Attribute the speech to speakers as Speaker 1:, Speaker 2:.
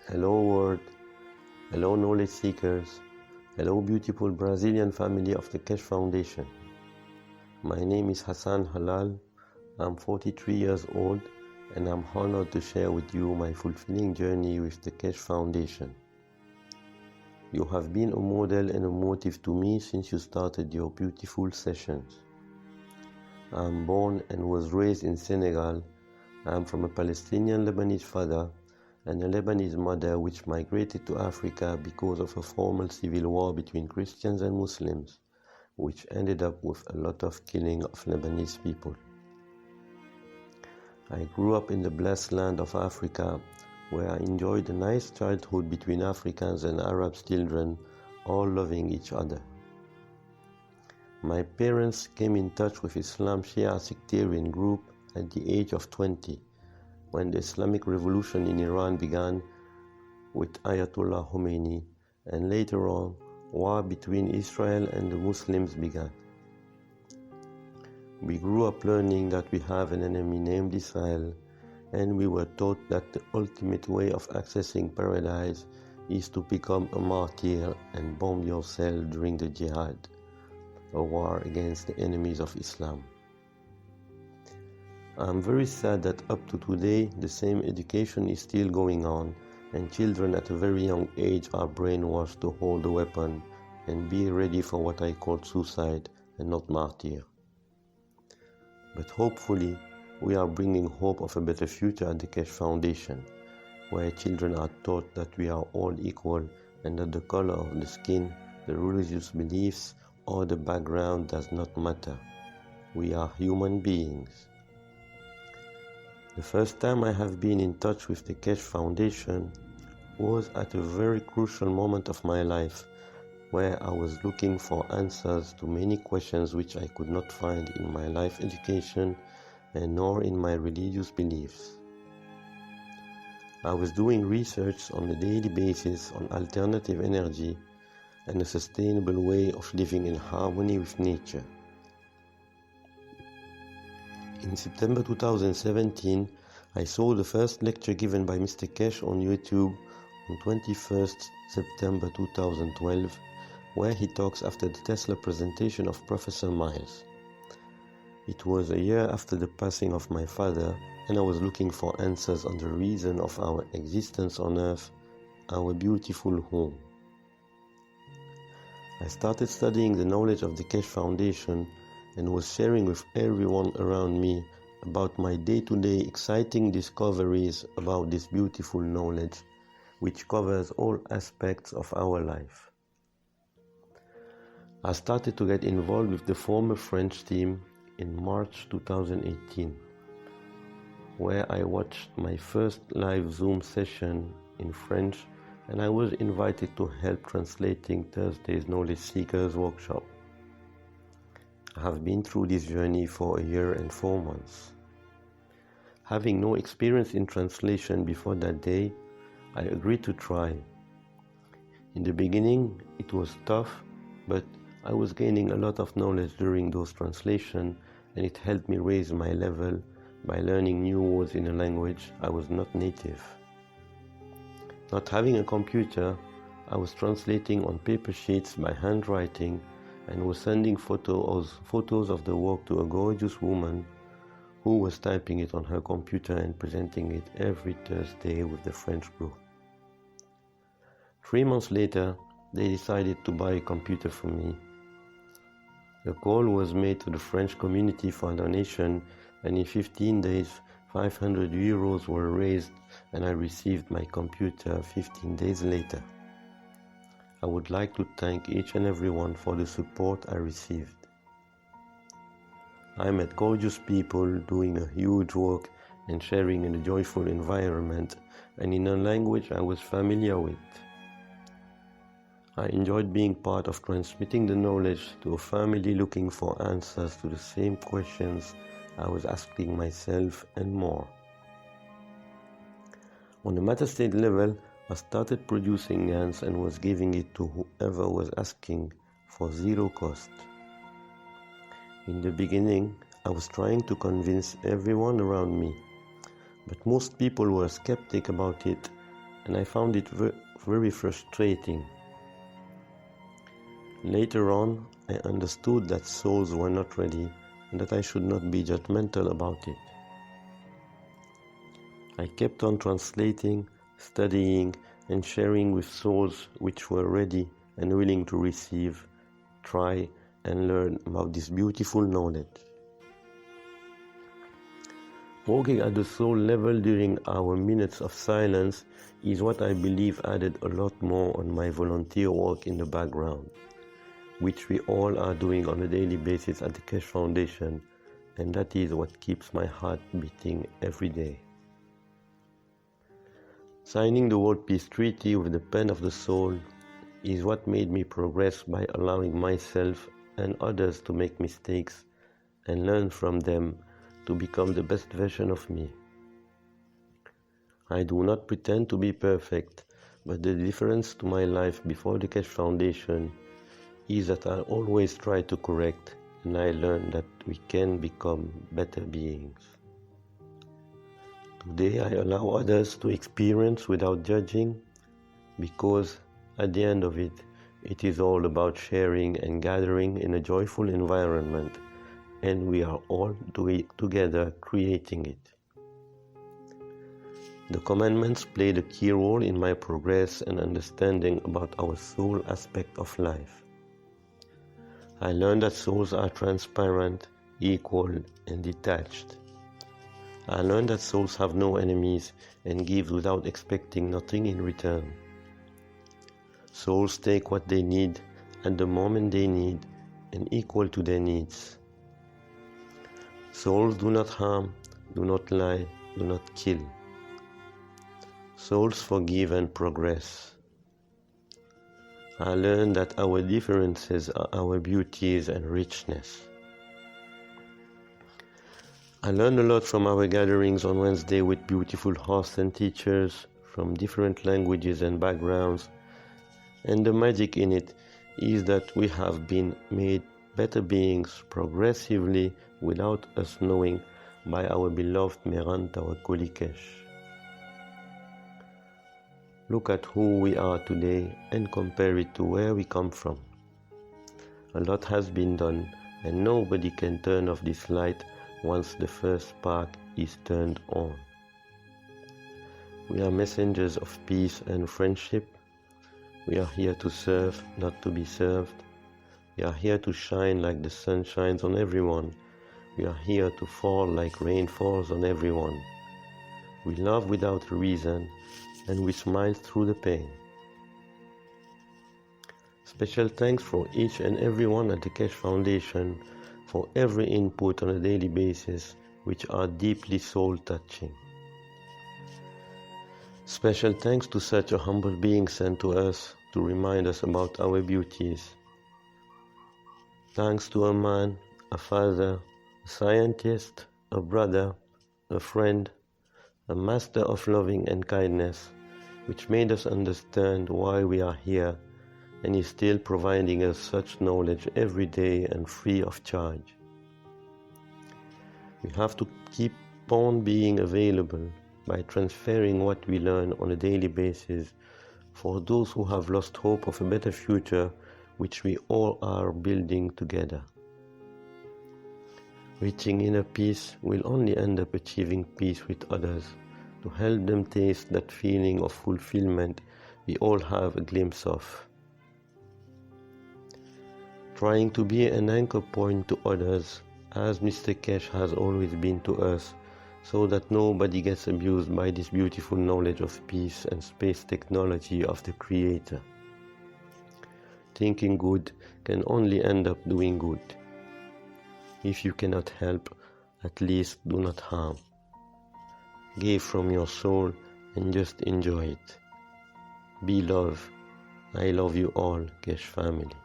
Speaker 1: Hello world, hello knowledge seekers, hello beautiful Brazilian family of the Keshe Foundation. My name is Hassan Hallal, I'm 43 years old and I'm honored to share with you my fulfilling journey with the Keshe Foundation. You have been a model and a motive to me since you started your beautiful sessions. I'm born and was raised in Senegal. I'm from a Palestinian Lebanese father and a Lebanese mother which migrated to Africa because of a formal civil war between Christians and Muslims, which ended up with a lot of killing of Lebanese people. I grew up in the blessed land of Africa, where I enjoyed a nice childhood between Africans and Arab children, all loving each other. My parents came in touch with Islam Shia sectarian group at the age of 20, when the Islamic Revolution in Iran began with Ayatollah Khomeini, and later on, war between Israel and the Muslims began. We grew up learning that we have an enemy named Israel, and we were taught that the ultimate way of accessing paradise is to become a martyr and bomb yourself during the jihad, a war against the enemies of Islam. I'm very sad that up to today the same education is still going on, and children at a very young age are brainwashed to hold a weapon and be ready for what I call suicide and not martyr. But hopefully we are bringing hope of a better future at the Keshe Foundation, where children are taught that we are all equal and that the color of the skin, the religious beliefs, or the background does not matter. We are human beings. The first time I have been in touch with the Keshe Foundation was at a very crucial moment of my life, where I was looking for answers to many questions which I could not find in my life education and nor in my religious beliefs. I was doing research on a daily basis on alternative energy and a sustainable way of living in harmony with nature. In September 2017, I saw the first lecture given by Mr. Keshe on YouTube on 21st September 2012, where he talks after the Tesla presentation of Professor Miles. It was a year after the passing of my father, and I was looking for answers on the reason of our existence on Earth, our beautiful home. I started studying the knowledge of the Keshe Foundation and was sharing with everyone around me about my day-to-day exciting discoveries about this beautiful knowledge, which covers all aspects of our life. I started to get involved with the former French team in March 2018, where I watched my first live Zoom session in French, and I was invited to help translating Thursday's Knowledge Seekers workshop. I have been through this journey for a year and 4 months. Having no experience in translation before that day, I agreed to try. In the beginning, it was tough, but I was gaining a lot of knowledge during those translations, and it helped me raise my level by learning new words in a language I was not native. Not having a computer, I was translating on paper sheets by handwriting and was sending photos of the work to a gorgeous woman who was typing it on her computer and presenting it every Thursday with the French group. 3 months later, they decided to buy a computer for me. A call was made to the French community for a donation, and in 15 days, 500 euros were raised, and I received my computer 15 days later. I would like to thank each and everyone for the support I received. I met gorgeous people doing a huge work and sharing in a joyful environment and in a language I was familiar with. I enjoyed being part of transmitting the knowledge to a family looking for answers to the same questions I was asking myself and more. On a meta-state level, I started producing GANs and was giving it to whoever was asking for zero cost. In the beginning, I was trying to convince everyone around me, but most people were skeptic about it and I found it very frustrating. Later on, I understood that souls were not ready and that I should not be judgmental about it. I kept on translating, studying, and sharing with souls which were ready and willing to receive, try, and learn about this beautiful knowledge. Working at the soul level during our minutes of silence is what I believe added a lot more on my volunteer work in the background, which we all are doing on a daily basis at the Keshe Foundation, and that is what keeps my heart beating every day. Signing the World Peace Treaty with the pen of the soul is what made me progress by allowing myself and others to make mistakes and learn from them to become the best version of me. I do not pretend to be perfect, but the difference to my life before the Keshe Foundation is that I always try to correct, and I learned that we can become better beings. Today I allow others to experience without judging, because at the end of it, it is all about sharing and gathering in a joyful environment, and we are all together creating it. The commandments played a key role in my progress and understanding about our soul aspect of life. I learned that souls are transparent, equal, and detached. I learned that souls have no enemies and give without expecting nothing in return. Souls take what they need at the moment they need and equal to their needs. Souls do not harm, do not lie, do not kill. Souls forgive and progress. I learned that our differences are our beauties and richness. I learned a lot from our gatherings on Wednesday with beautiful hosts and teachers from different languages and backgrounds, and the magic in it is that we have been made better beings progressively without us knowing by our beloved Merant, our Koli Keshe. Look at who we are today and compare it to where we come from. A lot has been done, and nobody can turn off this light once the first spark is turned on. We are messengers of peace and friendship. We are here to serve, not to be served. We are here to shine like the sun shines on everyone. We are here to fall like rain falls on everyone. We love without a reason, and we smile through the pain. Special thanks for each and everyone at the Keshe Foundation for every input on a daily basis, which are deeply soul-touching. Special thanks to such a humble being sent to us to remind us about our beauties. Thanks to a man, a father, a scientist, a brother, a friend, a master of loving and kindness, which made us understand why we are here and is still providing us such knowledge every day and free of charge. We have to keep on being available by transferring what we learn on a daily basis for those who have lost hope of a better future, which we all are building together. Reaching inner peace will only end up achieving peace with others, to help them taste that feeling of fulfillment we all have a glimpse of. Trying to be an anchor point to others, as Mr. Keshe has always been to us, so that nobody gets abused by this beautiful knowledge of peace and space technology of the Creator. Thinking good can only end up doing good. If you cannot help, at least do not harm. Give from your soul and just enjoy it. Be love. I love you all, Keshe family.